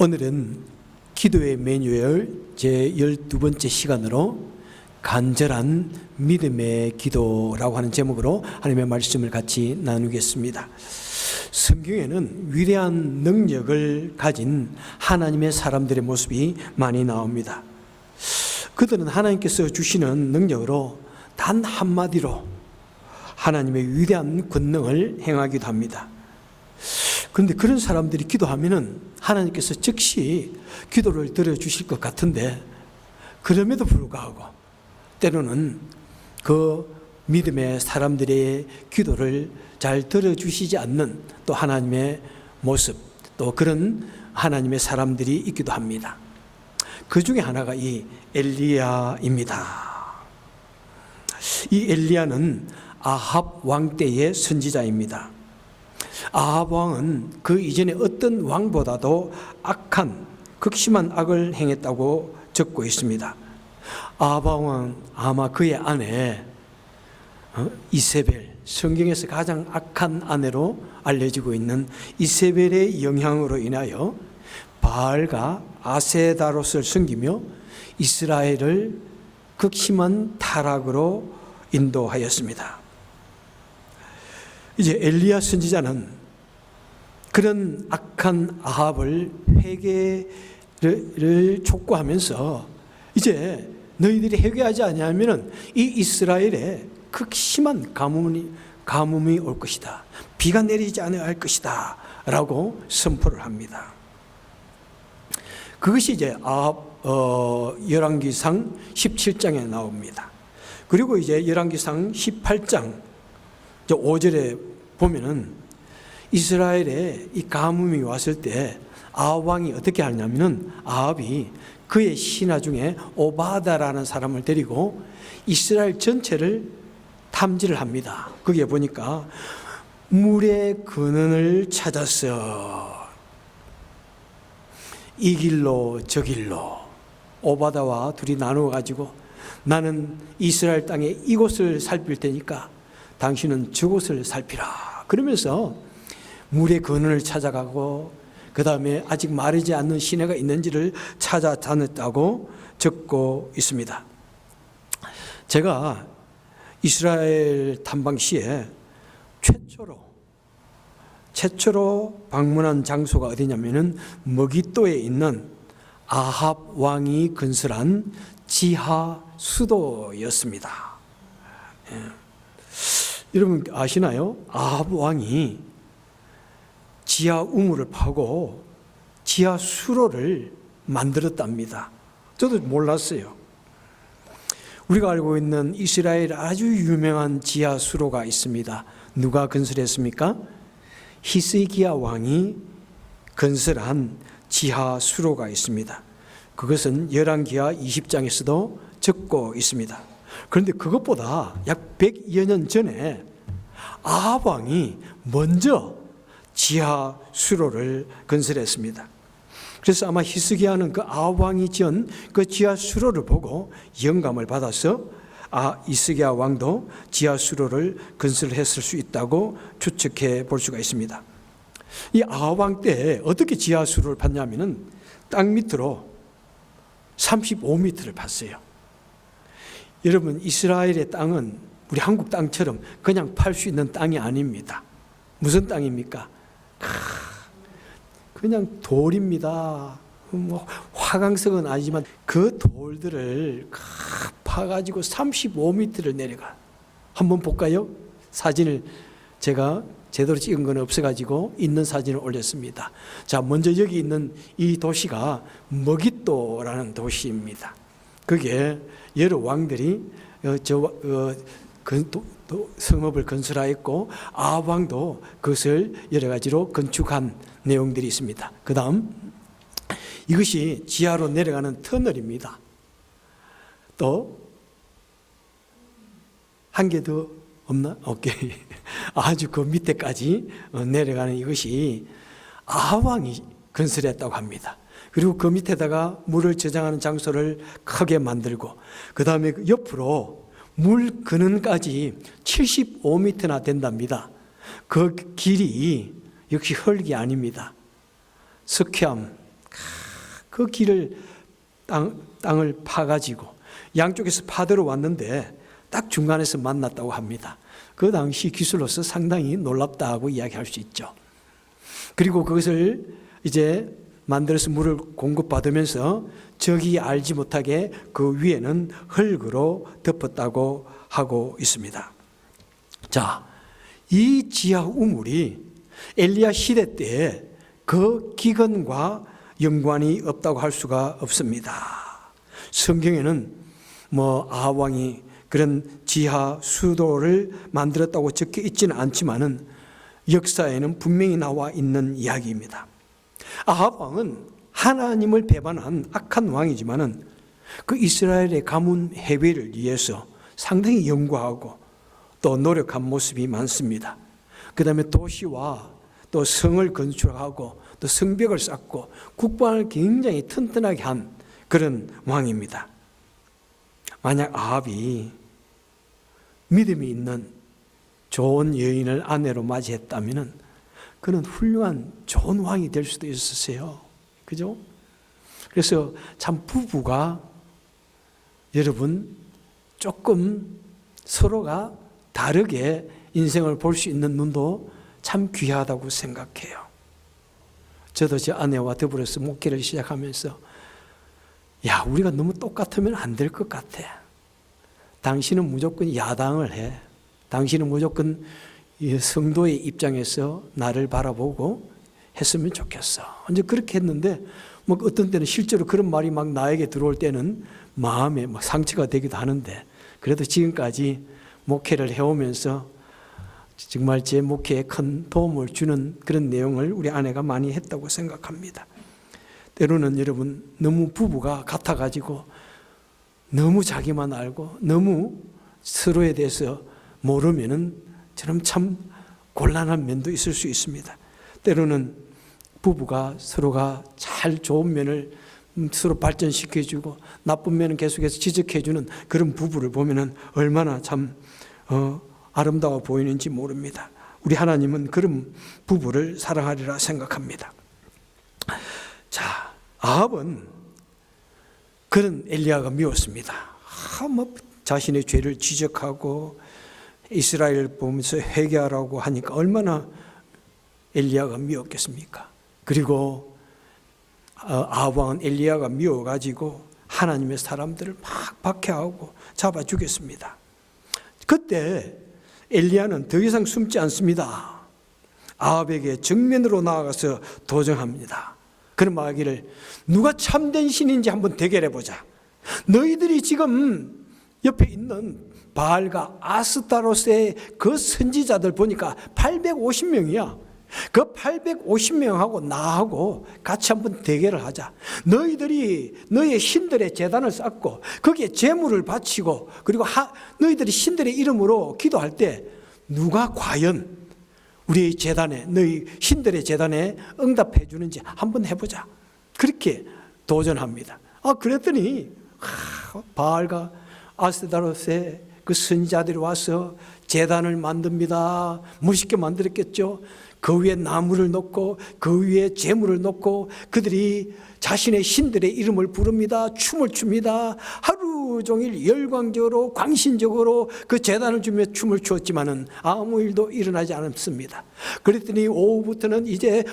오늘은 기도의 매뉴얼 제12번째 시간으로 간절한 믿음의 기도라고 하는 제목으로 하나님의 말씀을 같이 나누겠습니다. 성경에는 위대한 능력을 가진 하나님의 사람들의 모습이 많이 나옵니다. 그들은 하나님께서 주시는 능력으로 단 한마디로 하나님의 위대한 권능을 행하기도 합니다. 그런데 그런 사람들이 기도하면은 하나님께서 즉시 기도를 들어주실 것 같은데, 그럼에도 불구하고 때로는 그 믿음의 사람들의 기도를 잘 들어주시지 않는 또 하나님의 모습, 또 그런 하나님의 사람들이 있기도 합니다. 그 중에 하나가 이 엘리야입니다. 이 엘리야는 아합 왕 때의 선지자입니다. 아합 왕은 그 이전에 어떤 왕보다도 악한 극심한 악을 행했다고 적고 있습니다. 아합 왕은 아마 그의 아내 이세벨, 성경에서 가장 악한 아내로 알려지고 있는 이세벨의 영향으로 인하여 바알과 아세다롯을 섬기며 이스라엘을 극심한 타락으로 인도하였습니다. 이제 엘리야 선지자는 그런 악한 아합을 회개를 촉구하면서 이제 너희들이 회개하지 아니하면 이 이스라엘에 극심한 가뭄이 올 것이다. 비가 내리지 않아야 할 것이다. 라고 선포를 합니다. 그것이 이제 아합 열왕기상 17장에 나옵니다. 그리고 이제 열왕기상 18장 5절에 보면은 이스라엘에 이 가뭄이 왔을 때 아합 왕이 어떻게 하냐면은 아합이 그의 신하 중에 오바다라는 사람을 데리고 이스라엘 전체를 탐지를 합니다. 거기에 보니까 물의 근원을 찾아서 이 길로 저 길로 오바다와 둘이 나누어 가지고 나는 이스라엘 땅에 이곳을 살필 테니까 당신은 저곳을 살피라. 그러면서 물의 근원을 찾아가고 그 다음에 아직 마르지 않는 시내가 있는지를 찾아다녔다고 적고 있습니다. 제가 이스라엘 탐방 시에 최초로 방문한 장소가 어디냐면은 머깃도에 있는 아합 왕이 건설한 지하 수도였습니다. 여러분 아시나요? 아합 왕이 지하 우물을 파고 지하 수로를 만들었답니다. 저도 몰랐어요. 우리가 알고 있는 이스라엘 아주 유명한 지하 수로가 있습니다. 누가 건설했습니까? 히스기야 왕이 건설한 지하 수로가 있습니다. 그것은 열왕기하 20장에서도 적고 있습니다. 그런데 그것보다 약 100여 년 전에 아합 왕이 먼저 지하 수로를 건설했습니다. 그래서 아마 히스기야는 그 아합 왕이 지은 그 지하 수로를 보고 영감을 받아서 히스기야 왕도 지하 수로를 건설했을 수 있다고 추측해 볼 수가 있습니다. 이 아합 왕 때 어떻게 지하 수로를 팠냐면은 땅 밑으로 35m를 팠어요. 여러분 이스라엘의 땅은 우리 한국 땅처럼 그냥 팔 수 있는 땅이 아닙니다. 무슨 땅입니까? 그냥 돌입니다. 뭐 화강석은 아니지만 그 돌들을 파가지고 35m를 내려가. 한번 볼까요? 사진을 제가 제대로 찍은 건 없어가지고 있는 사진을 올렸습니다. 자, 먼저 여기 있는 이 도시가 머깃도라는 도시입니다. 그게 여러 왕들이 성읍을 건설하였고 아합 왕도 그것을 여러 가지로 건축한 내용들이 있습니다. 그 다음 이것이 지하로 내려가는 터널입니다. 또 한 개 더 없나? 오케이. 아주 그 밑에까지 내려가는 이것이 아합 왕이 건설했다고 합니다. 그리고 그 밑에다가 물을 저장하는 장소를 크게 만들고 그 다음에 옆으로 물 근원까지 75m나 된답니다. 그 길이 역시 흙이 아닙니다. 석회암 그 길을 땅을 파가지고 양쪽에서 파들어 왔는데 딱 중간에서 만났다고 합니다. 그 당시 기술로서 상당히 놀랍다고 이야기할 수 있죠. 그리고 그것을 이제 만들어서 물을 공급받으면서 적이 알지 못하게 그 위에는 흙으로 덮었다고 하고 있습니다. 자, 이 지하 우물이 엘리야 시대 때에 그 기근과 연관이 없다고 할 수가 없습니다. 성경에는 아합 왕이 그런 지하 수도를 만들었다고 적혀 있지는 않지만은 역사에는 분명히 나와 있는 이야기입니다. 아합 왕은 하나님을 배반한 악한 왕이지만은 그 이스라엘의 가문 해배를 위해서 상당히 연구하고 또 노력한 모습이 많습니다. 그 다음에 도시와 또 성을 건축하고 또 성벽을 쌓고 국방을 굉장히 튼튼하게 한 그런 왕입니다. 만약 아합이 믿음이 있는 좋은 여인을 아내로 맞이했다면 그는 훌륭한 좋은 왕이 될 수도 있었어요. 그죠? 그래서 참 부부가 여러분 조금 서로가 다르게 인생을 볼 수 있는 눈도 참 귀하다고 생각해요. 저도 제 아내와 더불어서 목회를 시작하면서 우리가 너무 똑같으면 안 될 것 같아. 당신은 무조건 야당을 해. 당신은 무조건 성도의 입장에서 나를 바라보고 했으면 좋겠어. 이제 그렇게 했는데 어떤 때는 실제로 그런 말이 막 나에게 들어올 때는 마음에 막 상처가 되기도 하는데 그래도 지금까지 목회를 해오면서 정말 제 목회에 큰 도움을 주는 그런 내용을 우리 아내가 많이 했다고 생각합니다. 때로는 여러분 너무 부부가 같아가지고 너무 자기만 알고 너무 서로에 대해서 모르면은 저는 참 곤란한 면도 있을 수 있습니다. 때로는 부부가 서로가 잘 좋은 면을 서로 발전시켜주고 나쁜 면은 계속해서 지적해주는 그런 부부를 보면은 얼마나 참 아름다워 보이는지 모릅니다. 우리 하나님은 그런 부부를 사랑하리라 생각합니다. 자, 아합은 그런 엘리야가 미웠습니다. 자신의 죄를 지적하고 이스라엘을 보면서 회개하라고 하니까 얼마나 엘리야가 미웠겠습니까? 그리고 아합 왕은 엘리야가 미워가지고 하나님의 사람들을 막 박해하고 잡아 죽였습니다. 그때 엘리야는 더 이상 숨지 않습니다. 아합에게 정면으로 나아가서 도정합니다. 그런 말하기를 누가 참된 신인지 한번 대결해보자. 너희들이 지금 옆에 있는 바알과 아스타로스의 그 선지자들 보니까 850명이야. 그 850명하고 나하고 같이 한번 대결을 하자. 너희들이 너희의 신들의 제단을 쌓고 거기에 제물을 바치고 그리고 너희들이 신들의 이름으로 기도할 때 누가 과연 우리 제단에 너희 신들의 제단에 응답해 주는지 한번 해보자. 그렇게 도전합니다. 그랬더니 바알과 아스타로스의 그 선지자들이 와서 제단을 만듭니다. 멋있게 만들었겠죠. 그 위에 나무를 놓고 그 위에 제물을 놓고 그들이 자신의 신들의 이름을 부릅니다. 춤을 춥니다. 하루 종일 열광적으로 광신적으로 그 제단을 주며 춤을 추었지만은 아무 일도 일어나지 않았습니다. 그랬더니 오후부터는 이제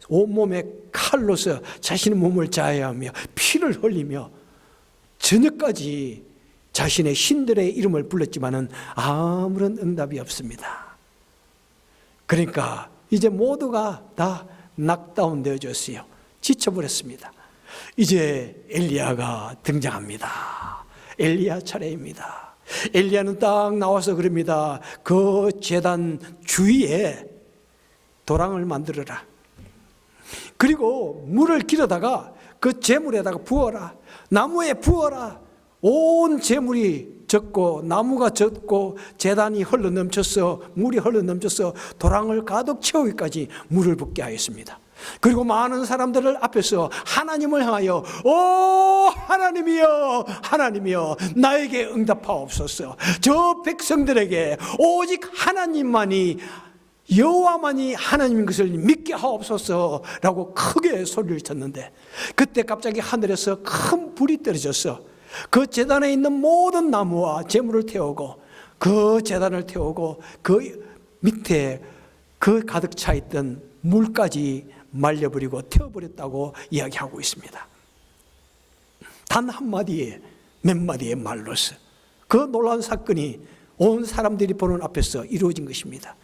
온몸에 칼로서 자신의 몸을 자해하며 피를 흘리며 저녁까지 자신의 신들의 이름을 불렀지만은 아무런 응답이 없습니다. 그러니까 이제 모두가 다 낙다운 되어졌어요. 지쳐버렸습니다. 이제 엘리야가 등장합니다. 엘리야 차례입니다. 엘리야는 딱 나와서 그럽니다. 그 제단 주위에 도랑을 만들어라. 그리고 물을 길어다가 그 제물에다가 부어라. 나무에 부어라. 온 제물이 젖고 나무가 젖고 제단이 흘러넘쳐서 물이 흘러넘쳐서 도랑을 가득 채우기까지 물을 붓게 하였습니다. 그리고 많은 사람들을 앞에서 하나님을 향하여 오 하나님이여 하나님이여 나에게 응답하옵소서. 저 백성들에게 오직 하나님만이 여호와만이 하나님인 것을 믿게 하옵소서라고 크게 소리를 쳤는데, 그때 갑자기 하늘에서 큰 불이 떨어져서 그 제단에 있는 모든 나무와 재물을 태우고, 그 제단을 태우고 그 밑에 그 가득 차 있던 물까지 말려버리고 태워버렸다고 이야기하고 있습니다. 단 한마디에 몇 마디의 말로서 그 놀라운 사건이 온 사람들이 보는 앞에서 이루어진 것입니다.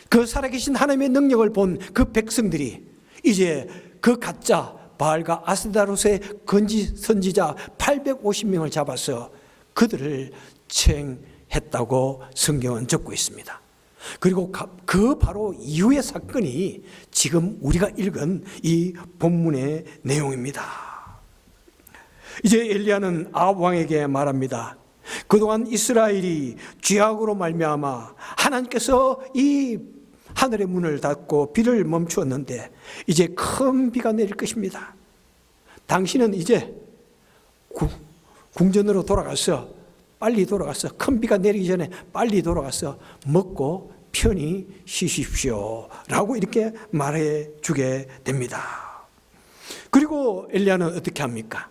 그 살아계신 하나님의 능력을 본 그 백성들이 이제 그 가짜 바알과 아스타롯의 선지자 850명을 잡아서 그들을 처형했다고 성경은 적고 있습니다. 그리고 그 바로 이후의 사건이 지금 우리가 읽은 이 본문의 내용입니다. 이제 엘리야는 아합 왕에게 말합니다. 그동안 이스라엘이 죄악으로 말미암아 하나님께서 이 하늘의 문을 닫고 비를 멈추었는데 이제 큰 비가 내릴 것입니다. 당신은 이제 궁전으로 돌아가서 빨리 돌아가서 큰 비가 내리기 전에 빨리 돌아가서 먹고 편히 쉬십시오 라고 이렇게 말해 주게 됩니다. 그리고 엘리야는 어떻게 합니까?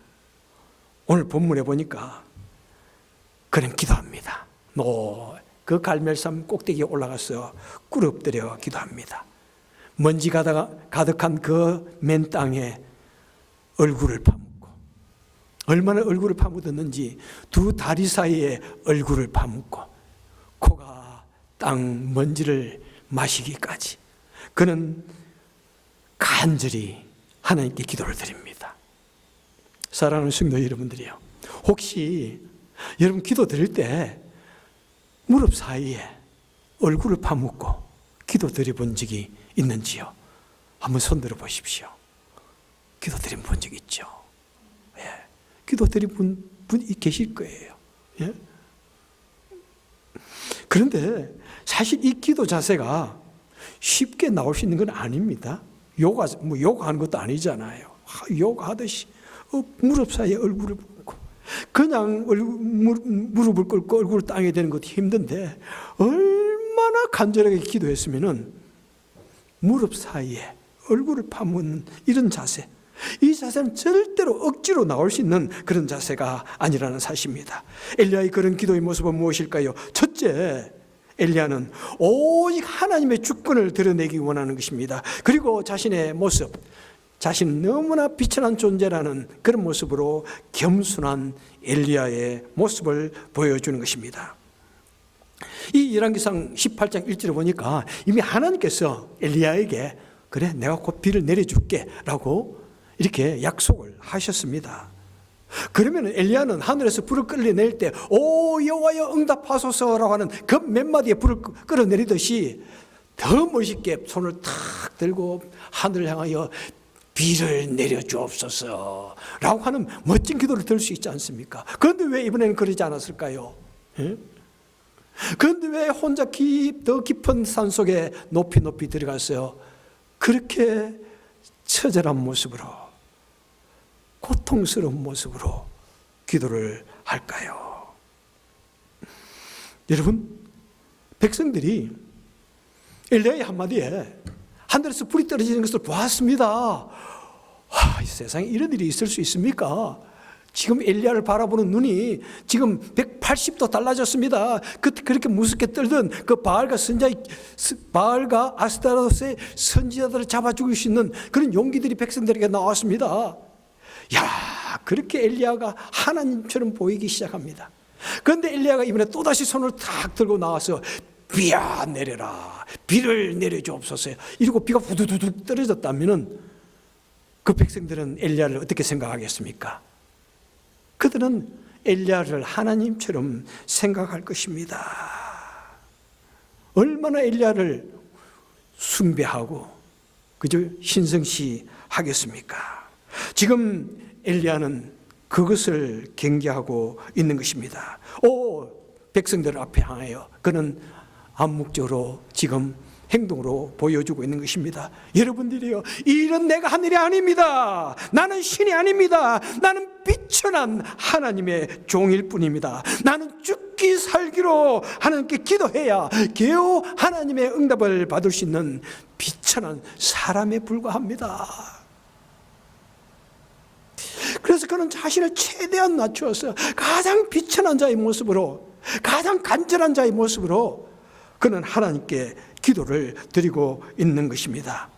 오늘 본문에 보니까 그는 기도합니다. 그 갈멜산 꼭대기에 올라가서 꿇어 엎드려 기도합니다. 먼지 가득한 그 맨 땅에 얼굴을 파묻고, 얼마나 얼굴을 파묻었는지 두 다리 사이에 얼굴을 파묻고 코가 땅 먼지를 마시기까지 그는 간절히 하나님께 기도를 드립니다. 사랑하는 성도 여러분들이요, 혹시 여러분 기도 드릴 때 무릎 사이에 얼굴을 파묻고 기도 드려본 적이 있는지요? 한번 손들어 보십시오. 기도 드린 본 적 있죠? 예. 기도 드린 분이 계실 거예요. 예? 그런데 사실 이 기도 자세가 쉽게 나올 수 있는 건 아닙니다. 요가하는 것도 아니잖아요. 요가하듯이 무릎 사이에 얼굴을 묻고 그냥 무릎을 꿇고 얼굴을 땅에 대는 것도 힘든데 얼마나 간절하게 기도했으면은 무릎 사이에 얼굴을 파묻는 이런 자세, 이 자세는 절대로 억지로 나올 수 있는 그런 자세가 아니라는 사실입니다. 엘리야의 그런 기도의 모습은 무엇일까요? 첫째, 엘리야는 오직 하나님의 주권을 드러내기 원하는 것입니다. 그리고 자신의 모습, 자신은 너무나 비천한 존재라는 그런 모습으로 겸손한 엘리야의 모습을 보여주는 것입니다. 이 열왕기상 18장 1절을 보니까 이미 하나님께서 엘리야에게 그래 내가 곧 비를 내려줄게 라고 이렇게 약속을 하셨습니다. 그러면 엘리야는 하늘에서 불을 끌어낼 때 오 여호와여 응답하소서라고 하는 그 몇 마디의 불을 끌어내리듯이 더 멋있게 손을 탁 들고 하늘을 향하여 비를 내려주옵소서 라고 하는 멋진 기도를 들 수 있지 않습니까? 그런데 왜 이번에는 그러지 않았을까요? 예? 그런데 왜 혼자 더 깊은 산속에 높이 들어가서 그렇게 처절한 모습으로, 고통스러운 모습으로 기도를 할까요? 여러분, 백성들이 엘리야의 한마디에 하늘에서 불이 떨어지는 것을 보았습니다. 이 세상에 이런 일이 있을 수 있습니까? 지금 엘리야를 바라보는 눈이 지금 180도 달라졌습니다. 그렇게 무섭게 떨던 그 바알과 아스타롯의 선지자들을 잡아 죽일 수 있는 그런 용기들이 백성들에게 나왔습니다. 그렇게 엘리야가 하나님처럼 보이기 시작합니다. 그런데 엘리야가 이번에 또다시 손을 탁 들고 나와서 비야 내려라, 비를 내려주옵소서 이러고 비가 후두두둑 떨어졌다면 그 백성들은 엘리야를 어떻게 생각하겠습니까? 그들은 엘리야를 하나님처럼 생각할 것입니다. 얼마나 엘리야를 숭배하고 그저 신성시하겠습니까? 지금 엘리야는 그것을 경계하고 있는 것입니다. 백성들 앞에 향하여 그는 암묵적으로 지금 행동으로 보여주고 있는 것입니다. 여러분들이요, 이 일은 내가 한 일이 아닙니다. 나는 신이 아닙니다. 나는 비천한 하나님의 종일 뿐입니다. 나는 죽기 살기로 하나님께 기도해야 겨우 하나님의 응답을 받을 수 있는 비천한 사람에 불과합니다. 그래서 그는 자신을 최대한 낮추어서 가장 비천한 자의 모습으로, 가장 간절한 자의 모습으로 그는 하나님께 기도를 드리고 있는 것입니다.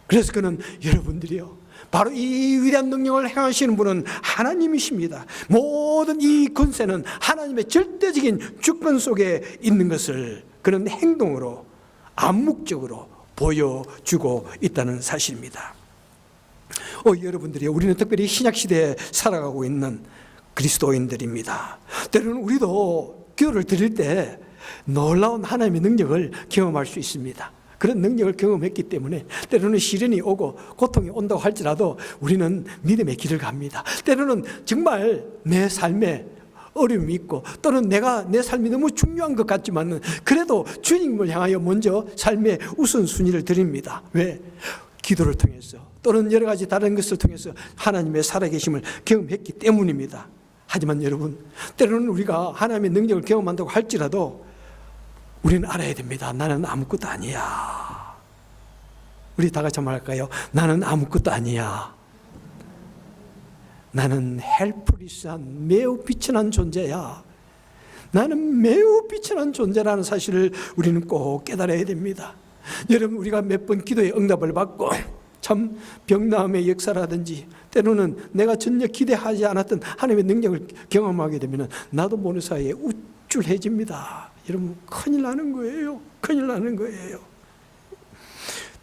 그래서 그는, 여러분들이요, 바로 이 위대한 능력을 행하시는 분은 하나님이십니다. 모든 이 권세는 하나님의 절대적인 주권 속에 있는 것을 그는 행동으로 암묵적으로 보여주고 있다는 사실입니다. 여러분들이, 우리는 특별히 신약시대에 살아가고 있는 그리스도인들입니다. 때로는 우리도 기도를 드릴 때 놀라운 하나님의 능력을 경험할 수 있습니다. 그런 능력을 경험했기 때문에 때로는 시련이 오고 고통이 온다고 할지라도 우리는 믿음의 길을 갑니다. 때로는 정말 내 삶에 어려움이 있고, 또는 내 삶이 너무 중요한 것 같지만 그래도 주님을 향하여 먼저 삶의 우선순위를 드립니다. 왜? 기도를 통해서, 또는 여러 가지 다른 것을 통해서 하나님의 살아계심을 경험했기 때문입니다. 하지만 여러분, 때로는 우리가 하나님의 능력을 경험한다고 할지라도 우리는 알아야 됩니다. 나는 아무것도 아니야. 우리 다 같이 한번 할까요? 나는 아무것도 아니야. 나는 헬플리스한, 매우 비천한 존재야. 나는 매우 비천한 존재라는 사실을 우리는 꼭 깨달아야 됩니다. 여러분, 우리가 몇 번 기도의 응답을 받고 참 병나음의 역사라든지 때로는 내가 전혀 기대하지 않았던 하나님의 능력을 경험하게 되면 나도 모르는 사이에 우쭐해집니다. 여러분, 큰일 나는 거예요. 큰일 나는 거예요.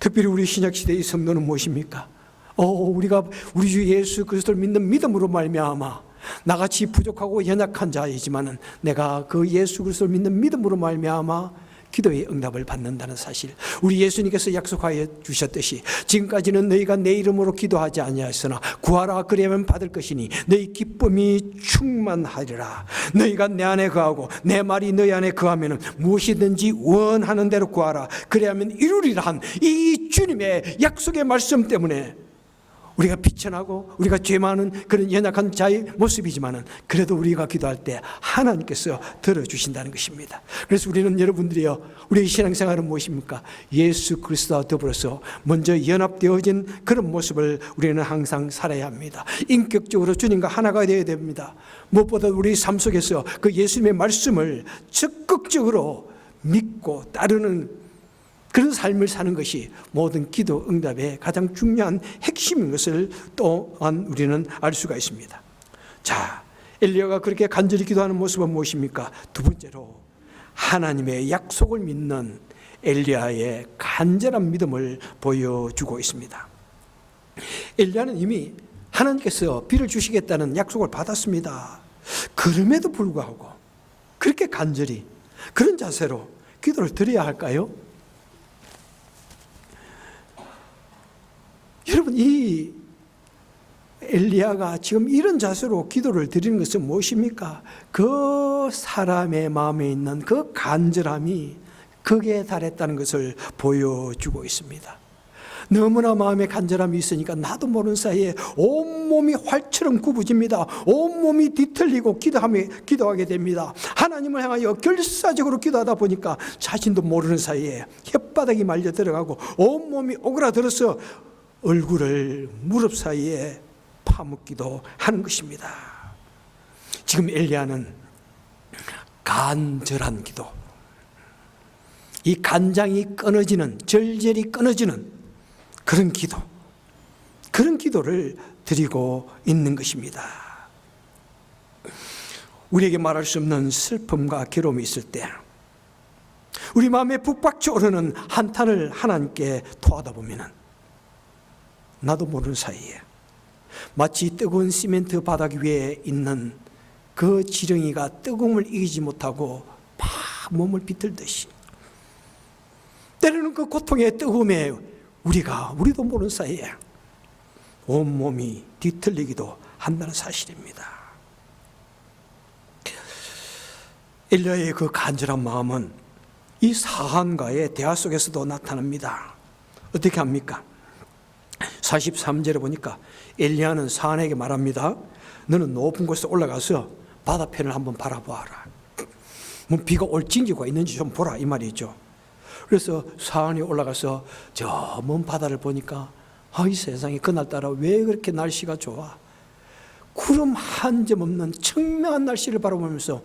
특별히 우리 신약시대의 성도는 무엇입니까? 우리가 우리 주 예수 그리스도를 믿는 믿음으로 말미암아 나같이 부족하고 연약한 자이지만은 내가 그 예수 그리스도를 믿는 믿음으로 말미암아 기도의 응답을 받는다는 사실, 우리 예수님께서 약속하여 주셨듯이 지금까지는 너희가 내 이름으로 기도하지 아니하였으나 구하라 그리하면 받을 것이니 너희 기쁨이 충만하리라. 너희가 내 안에 거하고 내 말이 너희 안에 거하면 무엇이든지 원하는 대로 구하라 그리하면 이루리라 한 이 주님의 약속의 말씀 때문에 우리가 비천하고 우리가 죄 많은 그런 연약한 자의 모습이지만은 그래도 우리가 기도할 때 하나님께서 들어주신다는 것입니다. 그래서 우리는, 여러분들이요, 우리의 신앙생활은 무엇입니까? 예수 그리스도와 더불어서 먼저 연합되어진 그런 모습을 우리는 항상 살아야 합니다. 인격적으로 주님과 하나가 되어야 됩니다. 무엇보다 우리 삶 속에서 그 예수님의 말씀을 적극적으로 믿고 따르는 그런 삶을 사는 것이 모든 기도 응답의 가장 중요한 핵심인 것을 또한 우리는 알 수가 있습니다. 자, 엘리야가 그렇게 간절히 기도하는 모습은 무엇입니까? 두 번째로, 하나님의 약속을 믿는 엘리야의 간절한 믿음을 보여주고 있습니다. 엘리야는 이미 하나님께서 비를 주시겠다는 약속을 받았습니다. 그럼에도 불구하고 그렇게 간절히, 그런 자세로 기도를 드려야 할까요? 여러분, 이 엘리야가 지금 이런 자세로 기도를 드리는 것은 무엇입니까? 그 사람의 마음에 있는 그 간절함이 극에 달했다는 것을 보여주고 있습니다. 너무나 마음에 간절함이 있으니까 나도 모르는 사이에 온몸이 활처럼 굽어집니다. 온몸이 뒤틀리고 기도하게 됩니다. 하나님을 향하여 결사적으로 기도하다 보니까 자신도 모르는 사이에 혓바닥이 말려 들어가고 온몸이 오그라들어서 얼굴을 무릎 사이에 파묻기도 하는 것입니다. 지금 엘리야는 간절한 기도, 이 간장이 끊어지는, 절절히 끊어지는 그런 기도를 드리고 있는 것입니다. 우리에게 말할 수 없는 슬픔과 괴로움이 있을 때, 우리 마음에 북받쳐 오르는 한탄을 하나님께 토하다 보면 나도 모르는 사이에 마치 뜨거운 시멘트 바닥 위에 있는 그 지렁이가 뜨거움을 이기지 못하고 막 몸을 비틀듯이, 때로는 그 고통의 뜨거움에 우리도 모르는 사이에 온몸이 뒤틀리기도 한다는 사실입니다. 엘리야의 그 간절한 마음은 이 사한과의 대화 속에서도 나타납니다. 어떻게 합니까? 43절에 보니까 엘리야는 사한에게 말합니다. 너는 높은 곳에 올라가서 바다편을 한번 바라보아라. 뭐 비가 올 징조가 있는지 좀 보라 이 말이죠. 그래서 사한이 올라가서 저 먼 바다를 보니까 이 세상에 그날따라 왜 그렇게 날씨가 좋아. 구름 한 점 없는 청명한 날씨를 바라보면서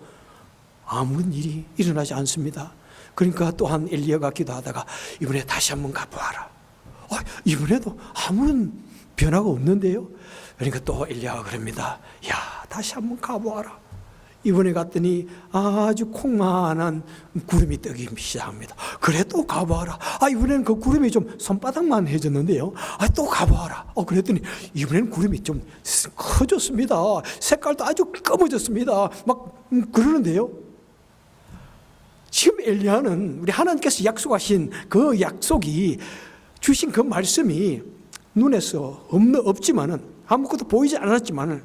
아무런 일이 일어나지 않습니다. 그러니까 또한 엘리야가 기도하다가 이번에 다시 한번 가보아라. 이번에도 아무런 변화가 없는데요. 그러니까 또 엘리야가 그럽니다. 다시 한번 가보아라. 이번에 갔더니 아주 콩만한 구름이 뜨기 시작합니다. 그래 또 가보아라. 이번에는 그 구름이 좀 손바닥만 해졌는데요. 또 가보아라. 그랬더니 이번에는 구름이 좀 커졌습니다. 색깔도 아주 검어졌습니다. 막 그러는데요. 지금 엘리야는 우리 하나님께서 약속하신 그 약속이 주신 그 말씀이 눈에서 없지만은 아무것도 보이지 않았지만은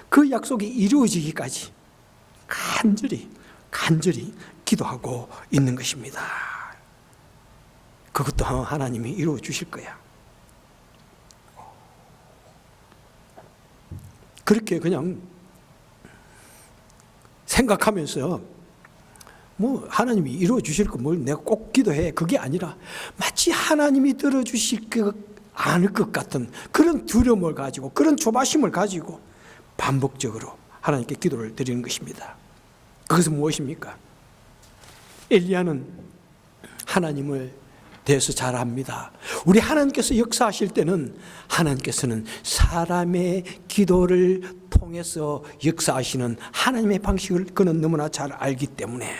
그 약속이 이루어지기까지 간절히 기도하고 있는 것입니다. 그것도 하나님이 이루어 주실 거야. 그렇게 그냥 생각하면서 뭐 하나님이 이루어 주실 거 뭘 내가 꼭 기도해 그게 아니라 마치 하나님이 들어주실 않을 것 같은 그런 두려움을 가지고 그런 조바심을 가지고 반복적으로 하나님께 기도를 드리는 것입니다. 그것은 무엇입니까? 엘리야는 하나님을 대해서 잘 압니다. 우리 하나님께서 역사하실 때는 하나님께서는 사람의 기도를 통해서 역사하시는 하나님의 방식을 그는 너무나 잘 알기 때문에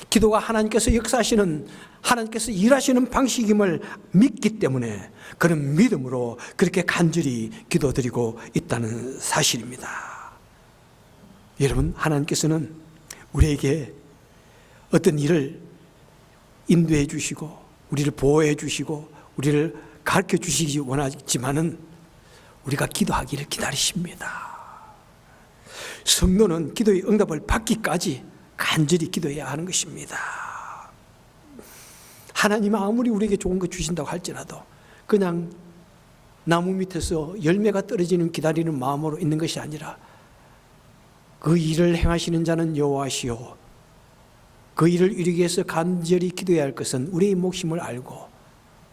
기도가 하나님께서 역사하시는 하나님께서 일하시는 방식임을 믿기 때문에 그런 믿음으로 그렇게 간절히 기도드리고 있다는 사실입니다. 여러분, 하나님께서는 우리에게 어떤 일을 인도해 주시고 우리를 보호해 주시고 우리를 가르쳐 주시기 원하지만은 우리가 기도하기를 기다리십니다. 성도는 기도의 응답을 받기까지 간절히 기도해야 하는 것입니다. 하나님은 아무리 우리에게 좋은 거 주신다고 할지라도 그냥 나무 밑에서 열매가 떨어지는 기다리는 마음으로 있는 것이 아니라 그 일을 행하시는 자는 여호와시오. 그 일을 이루기 위해서 간절히 기도해야 할 것은 우리의 몫임을 알고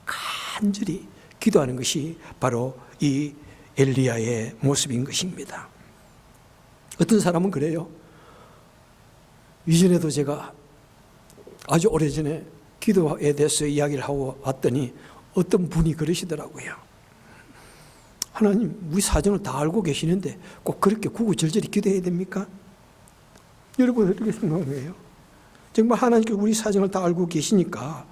간절히 기도하는 것이 바로 이 엘리야의 모습인 것입니다. 어떤 사람은 그래요. 이전에도 제가 아주 오래전에 기도에 대해서 이야기를 하고 왔더니 어떤 분이 그러시더라고요. 하나님, 우리 사정을 다 알고 계시는데 꼭 그렇게 구구절절히 기도해야 됩니까? 여러분 어떻게 생각해요? 정말 하나님께서 우리 사정을 다 알고 계시니까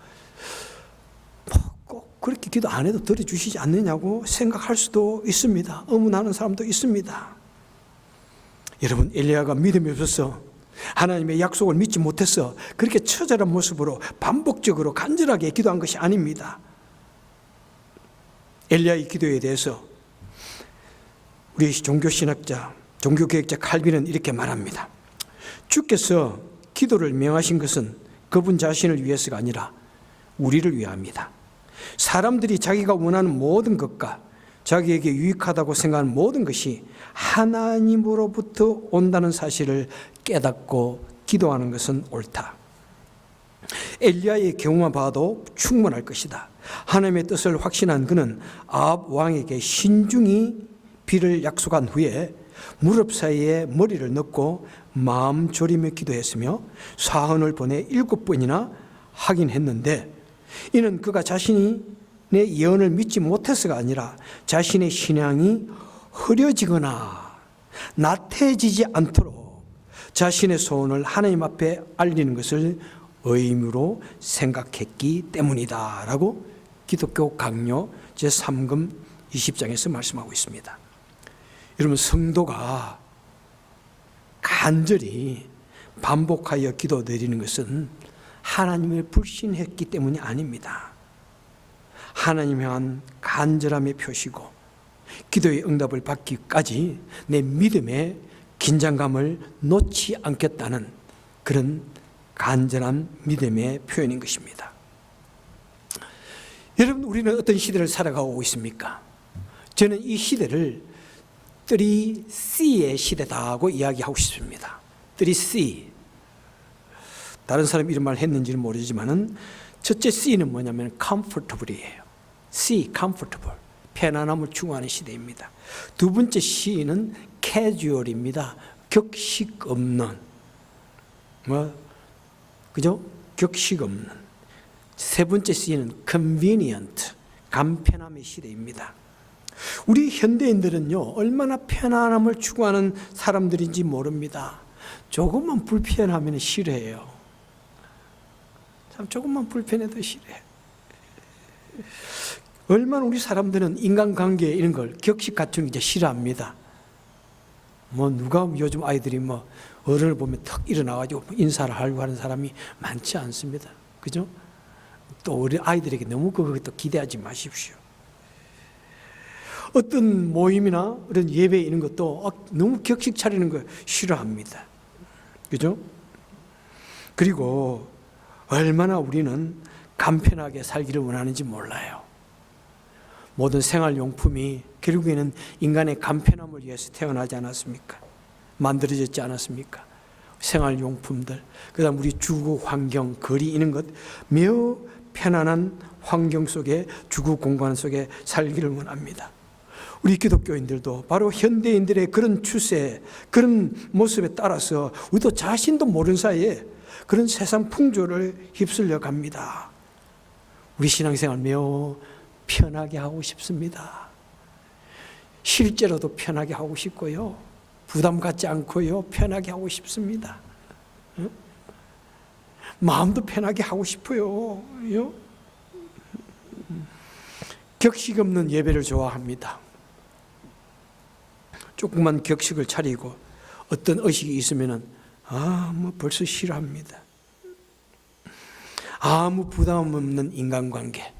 꼭 그렇게 기도 안 해도 들어주시지 않느냐고 생각할 수도 있습니다. 의문하는 사람도 있습니다. 여러분, 엘리야가 믿음이 없어서 하나님의 약속을 믿지 못해서 그렇게 처절한 모습으로 반복적으로 간절하게 기도한 것이 아닙니다. 엘리야의 기도에 대해서 우리 종교신학자, 종교개혁자 칼빈은 이렇게 말합니다. 주께서 기도를 명하신 것은 그분 자신을 위해서가 아니라 우리를 위함이다. 사람들이 자기가 원하는 모든 것과 자기에게 유익하다고 생각하는 모든 것이 하나님으로부터 온다는 사실을 깨닫고 기도하는 것은 옳다. 엘리야의 경우만 봐도 충분할 것이다. 하나님의 뜻을 확신한 그는 아합 왕에게 신중히 비를 약속한 후에 무릎 사이에 머리를 넣고 마음 졸이며 기도했으며 사헌을 보내 7번이나 하긴 했는데 이는 그가 자신의 예언을 믿지 못해서가 아니라 자신의 신앙이 흐려지거나 나태해지지 않도록 자신의 소원을 하나님 앞에 알리는 것을 의무로 생각했기 때문이다 라고 기독교 강요 제3금 20장에서 말씀하고 있습니다. 여러분, 성도가 간절히 반복하여 기도드리는 것은 하나님을 불신했기 때문이 아닙니다. 하나님 향한 간절함의 표시고 기도의 응답을 받기까지 내 믿음의 긴장감을 놓지 않겠다는 그런 간절한 믿음의 표현인 것입니다. 여러분, 우리는 어떤 시대를 살아가고 있습니까? 저는 이 시대를 3C의 시대다고 이야기하고 싶습니다. 3C. 다른 사람 이런 말 했는지는 모르지만은 첫째 C는 뭐냐면 comfortable이에요. C, comfortable. 편안함을 추구하는 시대입니다. 두 번째 C는 casual입니다. 격식 없는. 그죠? 격식 없는. 세 번째 C는 convenient. 간편함의 시대입니다. 우리 현대인들은요, 얼마나 편안함을 추구하는 사람들인지 모릅니다. 조금만 불편하면 싫어해요. 참, 조금만 불편해도 싫어해요. 얼마나 우리 사람들은 인간관계 이런 걸 격식 갖추는 게 싫어합니다. 누가 요즘 아이들이 어른을 보면 턱 일어나가지고 인사를 하려고 하는 사람이 많지 않습니다. 그죠? 또 우리 아이들에게 너무 그거 또 기대하지 마십시오. 어떤 모임이나 이런 예배 이런 것도 너무 격식 차리는 거 싫어합니다. 그죠? 그리고 얼마나 우리는 간편하게 살기를 원하는지 몰라요. 모든 생활용품이 결국에는 인간의 간편함을 위해서 태어나지 않았습니까? 만들어졌지 않았습니까? 생활용품들, 그 다음 우리 주거 환경, 거리 이런 것 매우 편안한 환경 속에, 주거 공간 속에 살기를 원합니다. 우리 기독교인들도 바로 현대인들의 그런 추세, 그런 모습에 따라서 우리도 자신도 모르는 사이에 그런 세상 풍조를 휩쓸려 갑니다. 우리 신앙생활 매우 편하게 하고 싶습니다. 실제로도 편하게 하고 싶고요. 부담 갖지 않고요. 편하게 하고 싶습니다. 마음도 편하게 하고 싶어요. 격식 없는 예배를 좋아합니다. 조금만 격식을 차리고 어떤 의식이 있으면은 벌써 싫어합니다. 아무 부담 없는 인간관계.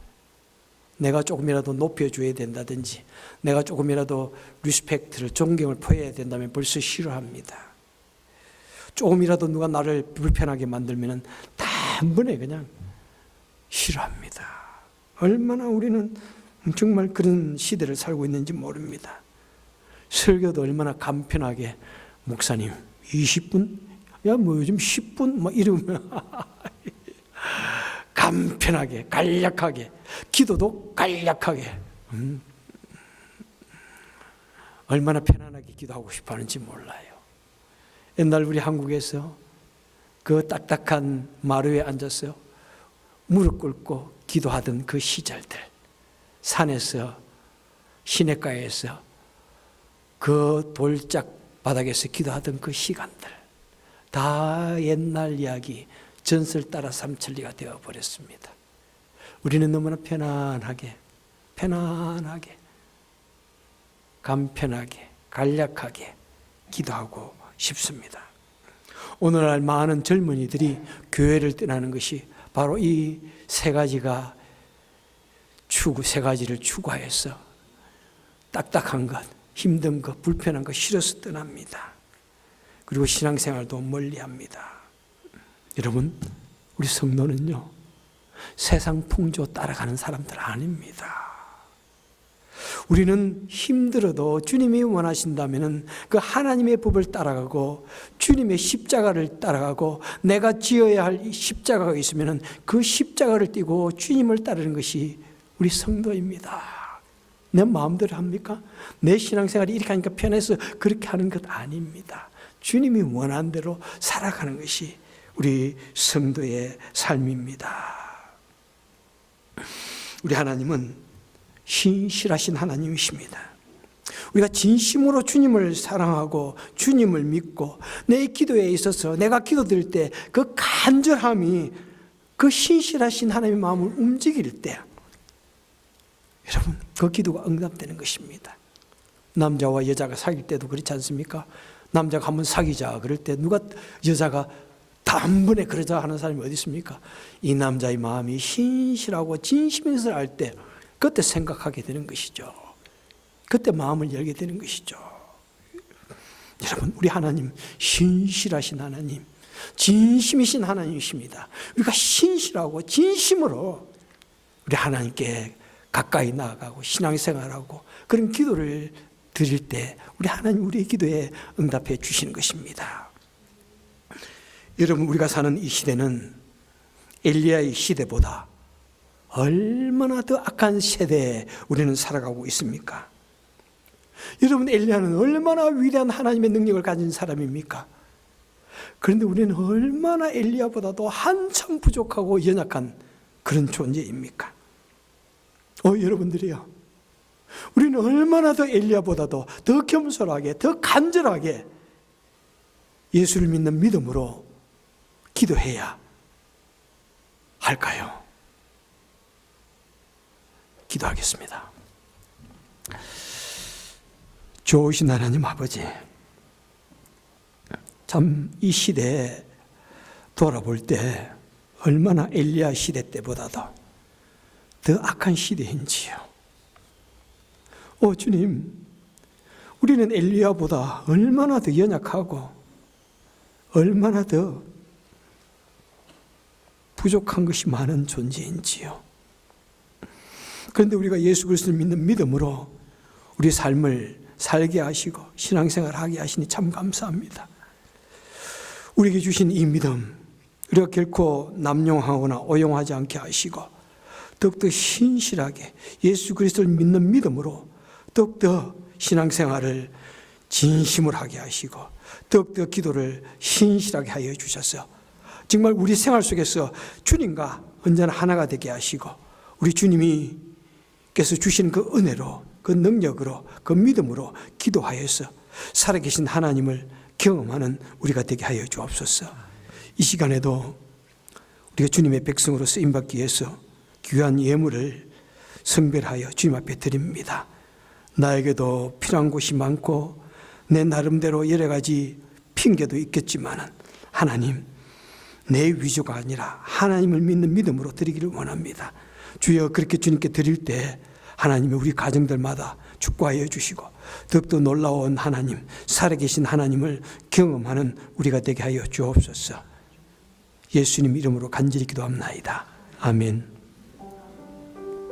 내가 조금이라도 높여줘야 된다든지, 내가 조금이라도 리스펙트를, 존경을 표해야 된다면 벌써 싫어합니다. 조금이라도 누가 나를 불편하게 만들면은 단번에 그냥 싫어합니다. 얼마나 우리는 정말 그런 시대를 살고 있는지 모릅니다. 설교도 얼마나 간편하게, 목사님 20분? 요즘 10분? 이러면 간편하게, 간략하게, 기도도 간략하게. 얼마나 편안하게 기도하고 싶어 하는지 몰라요. 옛날 우리 한국에서 그 딱딱한 마루에 앉아서 무릎 꿇고 기도하던 그 시절들, 산에서, 시냇가에서 그 돌짝 바닥에서 기도하던 그 시간들, 다 옛날 이야기, 전설 따라 삼천리가 되어버렸습니다. 우리는 너무나 편안하게, 간편하게, 간략하게 기도하고 싶습니다. 오늘날 많은 젊은이들이 교회를 떠나는 것이 바로 이 세 가지를 추구해서 딱딱한 것, 힘든 것, 불편한 것 싫어서 떠납니다. 그리고 신앙생활도 멀리합니다. 여러분, 우리 성도는요, 세상 풍조 따라가는 사람들 아닙니다. 우리는 힘들어도 주님이 원하신다면 그 하나님의 법을 따라가고 주님의 십자가를 따라가고 내가 지어야 할 십자가가 있으면 그 십자가를 띠고 주님을 따르는 것이 우리 성도입니다. 내 마음대로 합니까? 내 신앙생활이 이렇게 하니까 편해서 그렇게 하는 것 아닙니다. 주님이 원하는 대로 살아가는 것이 우리 성도의 삶입니다. 우리 하나님은 신실하신 하나님이십니다. 우리가 진심으로 주님을 사랑하고 주님을 믿고 내 기도에 있어서 내가 기도드릴 때 그 간절함이 그 신실하신 하나님의 마음을 움직일 때 여러분, 그 기도가 응답되는 것입니다. 남자와 여자가 사귈 때도 그렇지 않습니까? 남자가 한번 사귀자 그럴 때 누가 여자가 단번에 그러자 하는 사람이 어디 있습니까? 이 남자의 마음이 신실하고 진심에서 알 때 그때 생각하게 되는 것이죠. 그때 마음을 열게 되는 것이죠. 여러분, 우리 하나님 신실하신 하나님, 진심이신 하나님이십니다. 우리가 신실하고 진심으로 우리 하나님께 가까이 나아가고 신앙생활하고 그런 기도를 드릴 때 우리 하나님 우리의 기도에 응답해 주시는 것입니다. 여러분, 우리가 사는 이 시대는 엘리야의 시대보다 얼마나 더 악한 세대에 우리는 살아가고 있습니까? 여러분, 엘리야는 얼마나 위대한 하나님의 능력을 가진 사람입니까? 그런데 우리는 얼마나 엘리야보다도 한참 부족하고 연약한 그런 존재입니까? 여러분들이요, 우리는 얼마나 더 엘리야보다도 더 겸손하게, 더 간절하게 예수를 믿는 믿음으로 기도해야 할까요? 기도하겠습니다. 좋으신 하나님 아버지, 참 이 시대에 돌아볼 때 얼마나 엘리야 시대 때보다도 더 악한 시대인지요. 주님, 우리는 엘리야보다 얼마나 더 연약하고 얼마나 더 부족한 것이 많은 존재인지요. 그런데 우리가 예수 그리스도를 믿는 믿음으로 우리 삶을 살게 하시고 신앙생활을 하게 하시니 참 감사합니다. 우리에게 주신 이 믿음, 우리가 결코 남용하거나 오용하지 않게 하시고 더욱더 신실하게 예수 그리스도를 믿는 믿음으로 더욱더 신앙생활을 진심을 하게 하시고 더욱더 기도를 신실하게 하여 주셔서 정말 우리 생활 속에서 주님과 언제나 하나가 되게 하시고 우리 주님께서 주시는 그 은혜로, 그 능력으로, 그 믿음으로 기도하여서 살아계신 하나님을 경험하는 우리가 되게 하여 주옵소서. 이 시간에도 우리가 주님의 백성으로 쓰임받기 위해서 귀한 예물을 성별하여 주님 앞에 드립니다. 나에게도 필요한 곳이 많고 내 나름대로 여러 가지 핑계도 있겠지만 하나님, 내 위조가 아니라 하나님을 믿는 믿음으로 드리기를 원합니다. 주여, 그렇게 주님께 드릴 때 하나님이 우리 가정들마다 축복하여 주시고 더욱더 놀라운 하나님, 살아계신 하나님을 경험하는 우리가 되게 하여 주옵소서. 예수님 이름으로 간절히 기도합나이다. 아멘.